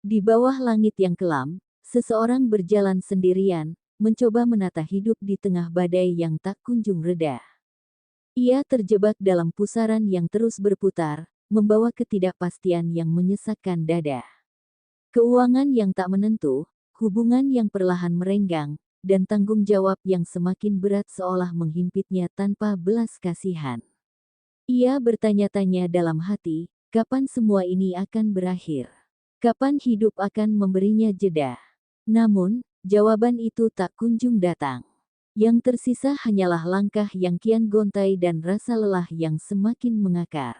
Di bawah langit yang kelam, seseorang berjalan sendirian, mencoba menata hidup di tengah badai yang tak kunjung reda. Ia terjebak dalam pusaran yang terus berputar, membawa ketidakpastian yang menyesakkan dada. Keuangan yang tak menentu, hubungan yang perlahan merenggang, dan tanggung jawab yang semakin berat seolah menghimpitnya tanpa belas kasihan. Ia bertanya-tanya dalam hati, kapan semua ini akan berakhir? Kapan hidup akan memberinya jeda? Namun, jawaban itu tak kunjung datang. Yang tersisa hanyalah langkah yang kian gontai dan rasa lelah yang semakin mengakar.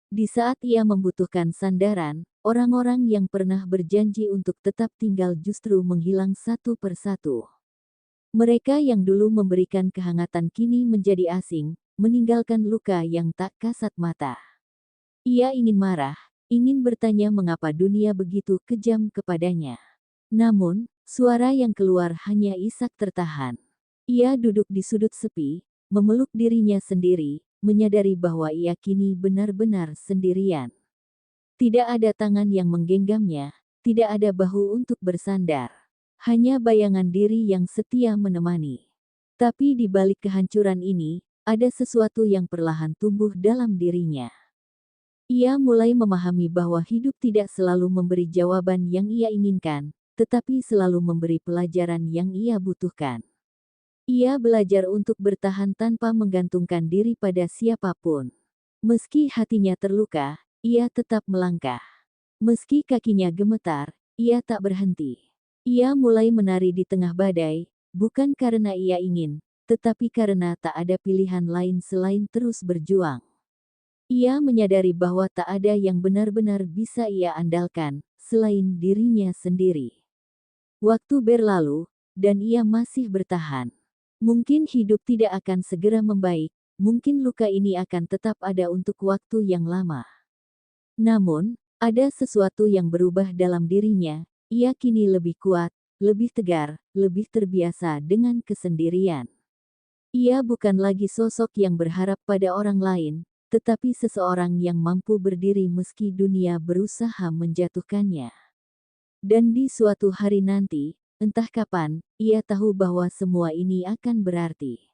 Di saat ia membutuhkan sandaran, orang-orang yang pernah berjanji untuk tetap tinggal justru menghilang satu persatu. Mereka yang dulu memberikan kehangatan kini menjadi asing, meninggalkan luka yang tak kasat mata. Ia ingin marah, ingin bertanya mengapa dunia begitu kejam kepadanya. Namun, suara yang keluar hanya isak tertahan. Ia duduk di sudut sepi, memeluk dirinya sendiri, menyadari bahwa ia kini benar-benar sendirian. Tidak ada tangan yang menggenggamnya, tidak ada bahu untuk bersandar. Hanya bayangan diri yang setia menemani. Tapi di balik kehancuran ini, ada sesuatu yang perlahan tumbuh dalam dirinya. Ia mulai memahami bahwa hidup tidak selalu memberi jawaban yang ia inginkan, tetapi selalu memberi pelajaran yang ia butuhkan. Ia belajar untuk bertahan tanpa menggantungkan diri pada siapapun. Meski hatinya terluka, ia tetap melangkah. Meski kakinya gemetar, ia tak berhenti. Ia mulai menari di tengah badai, bukan karena ia ingin, tetapi karena tak ada pilihan lain selain terus berjuang. Ia menyadari bahwa tak ada yang benar-benar bisa ia andalkan, selain dirinya sendiri. Waktu berlalu, dan ia masih bertahan. Mungkin hidup tidak akan segera membaik, mungkin luka ini akan tetap ada untuk waktu yang lama. Namun, ada sesuatu yang berubah dalam dirinya, ia kini lebih kuat, lebih tegar, lebih terbiasa dengan kesendirian. Ia bukan lagi sosok yang berharap pada orang lain, tetapi seseorang yang mampu berdiri meski dunia berusaha menjatuhkannya. Dan di suatu hari nanti, entah kapan, ia tahu bahwa semua ini akan berarti.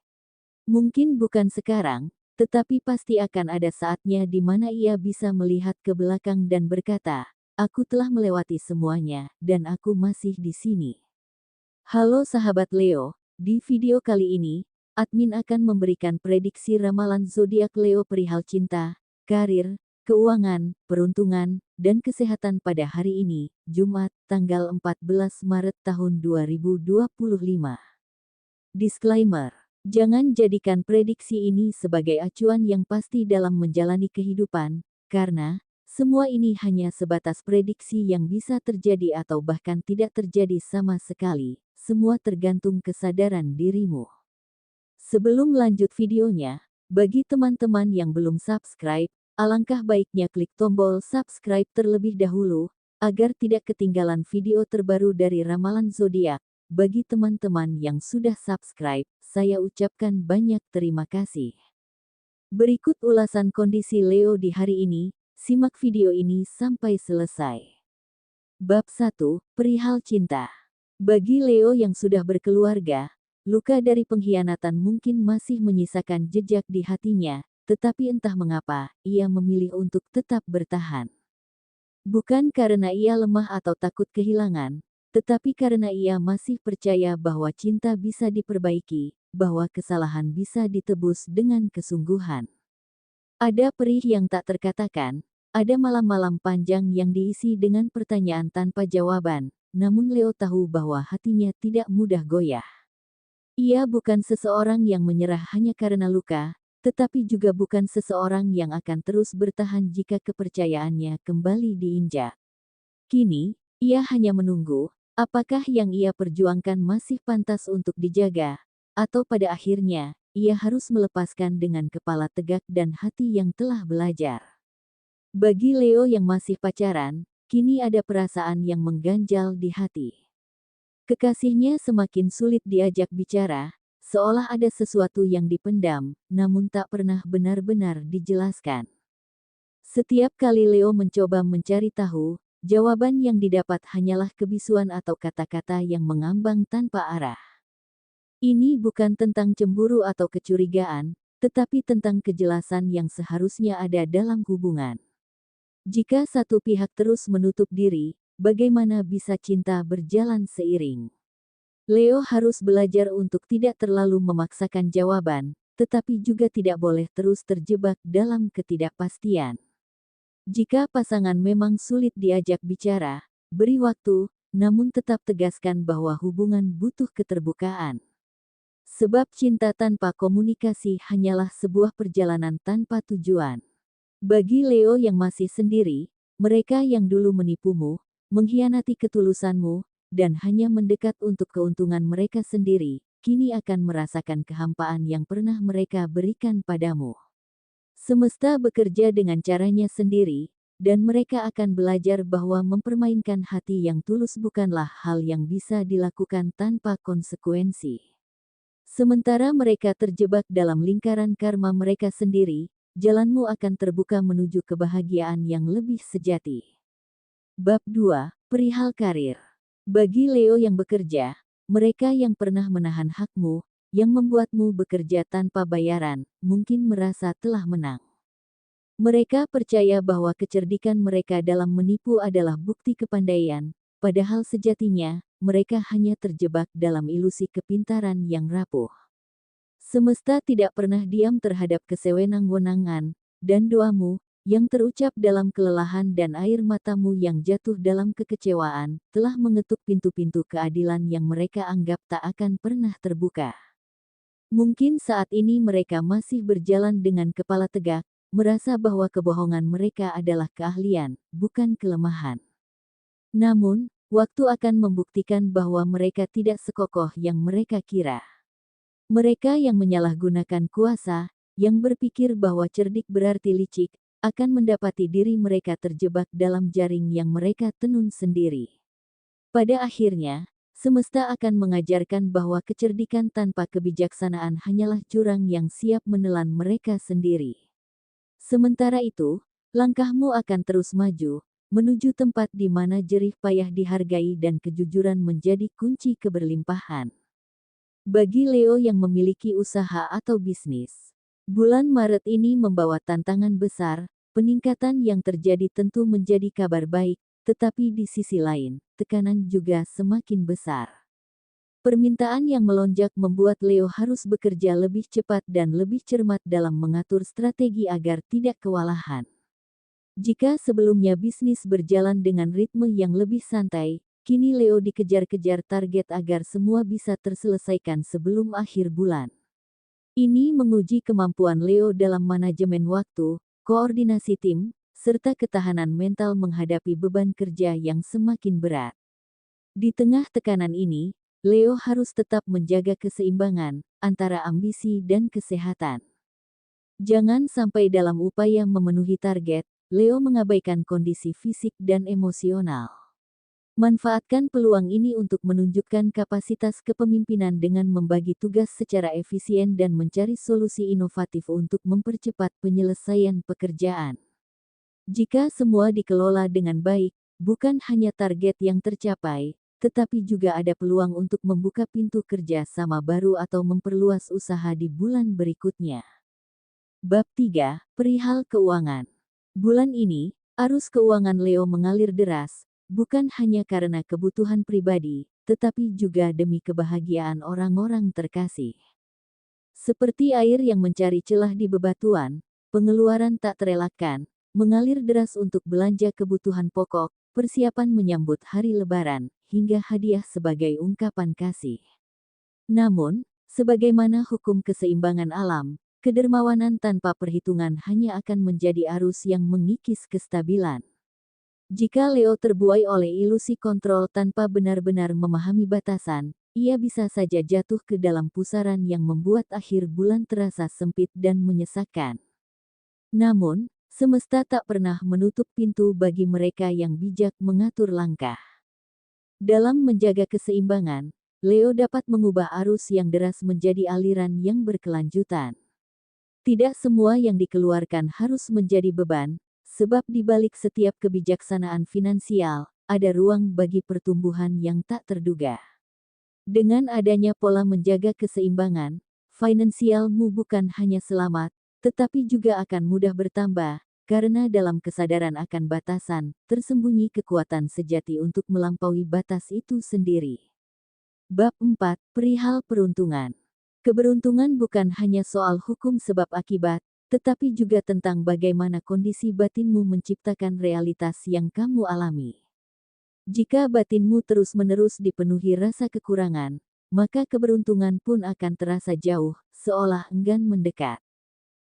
Mungkin bukan sekarang, tetapi pasti akan ada saatnya di mana ia bisa melihat ke belakang dan berkata, "Aku telah melewati semuanya, dan aku masih di sini." Halo sahabat Leo, di video kali ini, admin akan memberikan prediksi ramalan zodiak Leo perihal cinta, karir, keuangan, peruntungan, dan kesehatan pada hari ini, Jumat, tanggal 14 Maret tahun 2025. Disclaimer: jangan jadikan prediksi ini sebagai acuan yang pasti dalam menjalani kehidupan, karena semua ini hanya sebatas prediksi yang bisa terjadi atau bahkan tidak terjadi sama sekali. Semua tergantung kesadaran dirimu. Sebelum lanjut videonya, bagi teman-teman yang belum subscribe, alangkah baiknya klik tombol subscribe terlebih dahulu, agar tidak ketinggalan video terbaru dari Ramalan Zodiak. Bagi teman-teman yang sudah subscribe, saya ucapkan banyak terima kasih. Berikut ulasan kondisi Leo di hari ini, simak video ini sampai selesai. Bab 1, Perihal Cinta. Bagi Leo yang sudah berkeluarga, luka dari pengkhianatan mungkin masih menyisakan jejak di hatinya, tetapi entah mengapa, ia memilih untuk tetap bertahan. Bukan karena ia lemah atau takut kehilangan, tetapi karena ia masih percaya bahwa cinta bisa diperbaiki, bahwa kesalahan bisa ditebus dengan kesungguhan. Ada perih yang tak terkatakan, ada malam-malam panjang yang diisi dengan pertanyaan tanpa jawaban, namun Leo tahu bahwa hatinya tidak mudah goyah. Ia bukan seseorang yang menyerah hanya karena luka, tetapi juga bukan seseorang yang akan terus bertahan jika kepercayaannya kembali diinjak. Kini, ia hanya menunggu, apakah yang ia perjuangkan masih pantas untuk dijaga, atau pada akhirnya, ia harus melepaskan dengan kepala tegak dan hati yang telah belajar. Bagi Leo yang masih pacaran, kini ada perasaan yang mengganjal di hati. Kekasihnya semakin sulit diajak bicara, seolah ada sesuatu yang dipendam, namun tak pernah benar-benar dijelaskan. Setiap kali Leo mencoba mencari tahu, jawaban yang didapat hanyalah kebisuan atau kata-kata yang mengambang tanpa arah. Ini bukan tentang cemburu atau kecurigaan, tetapi tentang kejelasan yang seharusnya ada dalam hubungan. Jika satu pihak terus menutup diri, bagaimana bisa cinta berjalan seiring? Leo harus belajar untuk tidak terlalu memaksakan jawaban, tetapi juga tidak boleh terus terjebak dalam ketidakpastian. Jika pasangan memang sulit diajak bicara, beri waktu, namun tetap tegaskan bahwa hubungan butuh keterbukaan. Sebab cinta tanpa komunikasi hanyalah sebuah perjalanan tanpa tujuan. Bagi Leo yang masih sendiri, mereka yang dulu menipumu, mengkhianati ketulusanmu, dan hanya mendekat untuk keuntungan mereka sendiri, kini akan merasakan kehampaan yang pernah mereka berikan padamu. Semesta bekerja dengan caranya sendiri, dan mereka akan belajar bahwa mempermainkan hati yang tulus bukanlah hal yang bisa dilakukan tanpa konsekuensi. Sementara mereka terjebak dalam lingkaran karma mereka sendiri, jalanmu akan terbuka menuju kebahagiaan yang lebih sejati. Bab 2, Perihal Karir. Bagi Leo yang bekerja, mereka yang pernah menahan hakmu, yang membuatmu bekerja tanpa bayaran, mungkin merasa telah menang. Mereka percaya bahwa kecerdikan mereka dalam menipu adalah bukti kepandaian, padahal sejatinya, mereka hanya terjebak dalam ilusi kepintaran yang rapuh. Semesta tidak pernah diam terhadap kesewenang-wenangan, dan doamu, yang terucap dalam kelelahan dan air matamu yang jatuh dalam kekecewaan, telah mengetuk pintu-pintu keadilan yang mereka anggap tak akan pernah terbuka. Mungkin saat ini mereka masih berjalan dengan kepala tegak, merasa bahwa kebohongan mereka adalah keahlian, bukan kelemahan. Namun, waktu akan membuktikan bahwa mereka tidak sekokoh yang mereka kira. Mereka yang menyalahgunakan kuasa, yang berpikir bahwa cerdik berarti licik, akan mendapati diri mereka terjebak dalam jaring yang mereka tenun sendiri. Pada akhirnya, semesta akan mengajarkan bahwa kecerdikan tanpa kebijaksanaan hanyalah jurang yang siap menelan mereka sendiri. Sementara itu, langkahmu akan terus maju, menuju tempat di mana jerih payah dihargai dan kejujuran menjadi kunci keberlimpahan. Bagi Leo yang memiliki usaha atau bisnis, bulan Maret ini membawa tantangan besar. Peningkatan yang terjadi tentu menjadi kabar baik, tetapi di sisi lain, tekanan juga semakin besar. Permintaan yang melonjak membuat Leo harus bekerja lebih cepat dan lebih cermat dalam mengatur strategi agar tidak kewalahan. Jika sebelumnya bisnis berjalan dengan ritme yang lebih santai, kini Leo dikejar-kejar target agar semua bisa terselesaikan sebelum akhir bulan. Ini menguji kemampuan Leo dalam manajemen waktu, koordinasi tim, serta ketahanan mental menghadapi beban kerja yang semakin berat. Di tengah tekanan ini, Leo harus tetap menjaga keseimbangan antara ambisi dan kesehatan. Jangan sampai dalam upaya memenuhi target, Leo mengabaikan kondisi fisik dan emosional. Manfaatkan peluang ini untuk menunjukkan kapasitas kepemimpinan dengan membagi tugas secara efisien dan mencari solusi inovatif untuk mempercepat penyelesaian pekerjaan. Jika semua dikelola dengan baik, bukan hanya target yang tercapai, tetapi juga ada peluang untuk membuka pintu kerja sama baru atau memperluas usaha di bulan berikutnya. Bab 3, Perihal Keuangan. Bulan ini, arus keuangan Leo mengalir deras, bukan hanya karena kebutuhan pribadi, tetapi juga demi kebahagiaan orang-orang terkasih. Seperti air yang mencari celah di bebatuan, pengeluaran tak terelakkan, mengalir deras untuk belanja kebutuhan pokok, persiapan menyambut hari Lebaran, hingga hadiah sebagai ungkapan kasih. Namun, sebagaimana hukum keseimbangan alam, kedermawanan tanpa perhitungan hanya akan menjadi arus yang mengikis kestabilan. Jika Leo terbuai oleh ilusi kontrol tanpa benar-benar memahami batasan, ia bisa saja jatuh ke dalam pusaran yang membuat akhir bulan terasa sempit dan menyesakkan. Namun, semesta tak pernah menutup pintu bagi mereka yang bijak mengatur langkah. Dalam menjaga keseimbangan, Leo dapat mengubah arus yang deras menjadi aliran yang berkelanjutan. Tidak semua yang dikeluarkan harus menjadi beban, sebab di balik setiap kebijaksanaan finansial, ada ruang bagi pertumbuhan yang tak terduga. Dengan adanya pola menjaga keseimbangan, finansialmu bukan hanya selamat, tetapi juga akan mudah bertambah, karena dalam kesadaran akan batasan, tersembunyi kekuatan sejati untuk melampaui batas itu sendiri. Bab 4, Perihal Peruntungan. Keberuntungan bukan hanya soal hukum sebab akibat, tetapi juga tentang bagaimana kondisi batinmu menciptakan realitas yang kamu alami. Jika batinmu terus-menerus dipenuhi rasa kekurangan, maka keberuntungan pun akan terasa jauh, seolah enggan mendekat.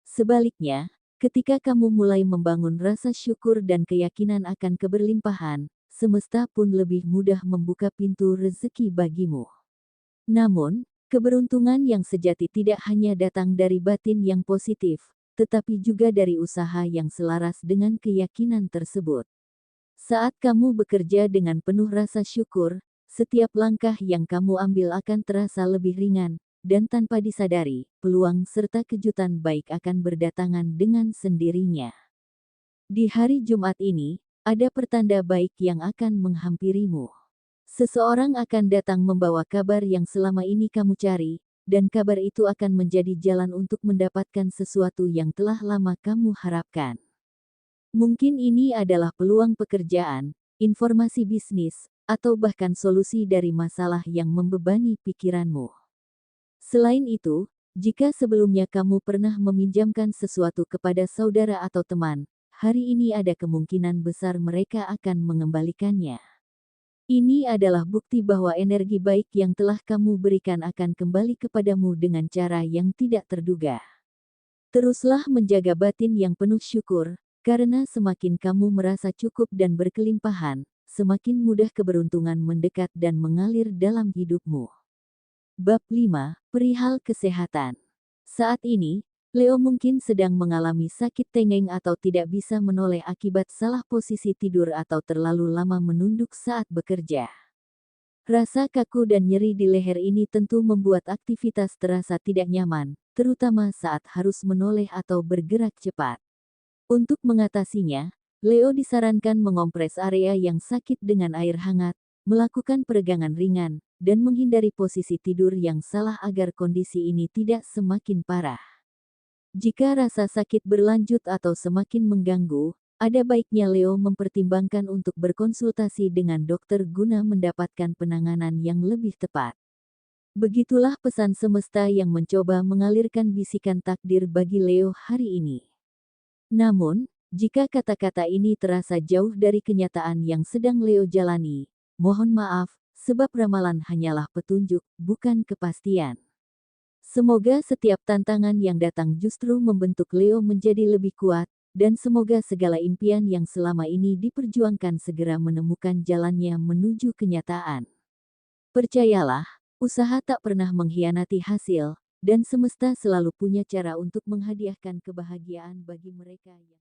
Sebaliknya, ketika kamu mulai membangun rasa syukur dan keyakinan akan keberlimpahan, semesta pun lebih mudah membuka pintu rezeki bagimu. Namun, keberuntungan yang sejati tidak hanya datang dari batin yang positif, tetapi juga dari usaha yang selaras dengan keyakinan tersebut. Saat kamu bekerja dengan penuh rasa syukur, setiap langkah yang kamu ambil akan terasa lebih ringan, dan tanpa disadari, peluang serta kejutan baik akan berdatangan dengan sendirinya. Di hari Jumat ini, ada pertanda baik yang akan menghampirimu. Seseorang akan datang membawa kabar yang selama ini kamu cari, dan kabar itu akan menjadi jalan untuk mendapatkan sesuatu yang telah lama kamu harapkan. Mungkin ini adalah peluang pekerjaan, informasi bisnis, atau bahkan solusi dari masalah yang membebani pikiranmu. Selain itu, jika sebelumnya kamu pernah meminjamkan sesuatu kepada saudara atau teman, hari ini ada kemungkinan besar mereka akan mengembalikannya. Ini adalah bukti bahwa energi baik yang telah kamu berikan akan kembali kepadamu dengan cara yang tidak terduga. Teruslah menjaga batin yang penuh syukur, karena semakin kamu merasa cukup dan berkelimpahan, semakin mudah keberuntungan mendekat dan mengalir dalam hidupmu. Bab 5, Perihal Kesehatan. Saat ini, Leo mungkin sedang mengalami sakit tengeng atau tidak bisa menoleh akibat salah posisi tidur atau terlalu lama menunduk saat bekerja. Rasa kaku dan nyeri di leher ini tentu membuat aktivitas terasa tidak nyaman, terutama saat harus menoleh atau bergerak cepat. Untuk mengatasinya, Leo disarankan mengompres area yang sakit dengan air hangat, melakukan peregangan ringan, dan menghindari posisi tidur yang salah agar kondisi ini tidak semakin parah. Jika rasa sakit berlanjut atau semakin mengganggu, ada baiknya Leo mempertimbangkan untuk berkonsultasi dengan dokter guna mendapatkan penanganan yang lebih tepat. Begitulah pesan semesta yang mencoba mengalirkan bisikan takdir bagi Leo hari ini. Namun, jika kata-kata ini terasa jauh dari kenyataan yang sedang Leo jalani, mohon maaf, sebab ramalan hanyalah petunjuk, bukan kepastian. Semoga setiap tantangan yang datang justru membentuk Leo menjadi lebih kuat, dan semoga segala impian yang selama ini diperjuangkan segera menemukan jalannya menuju kenyataan. Percayalah, usaha tak pernah mengkhianati hasil, dan semesta selalu punya cara untuk menghadiahkan kebahagiaan bagi mereka yang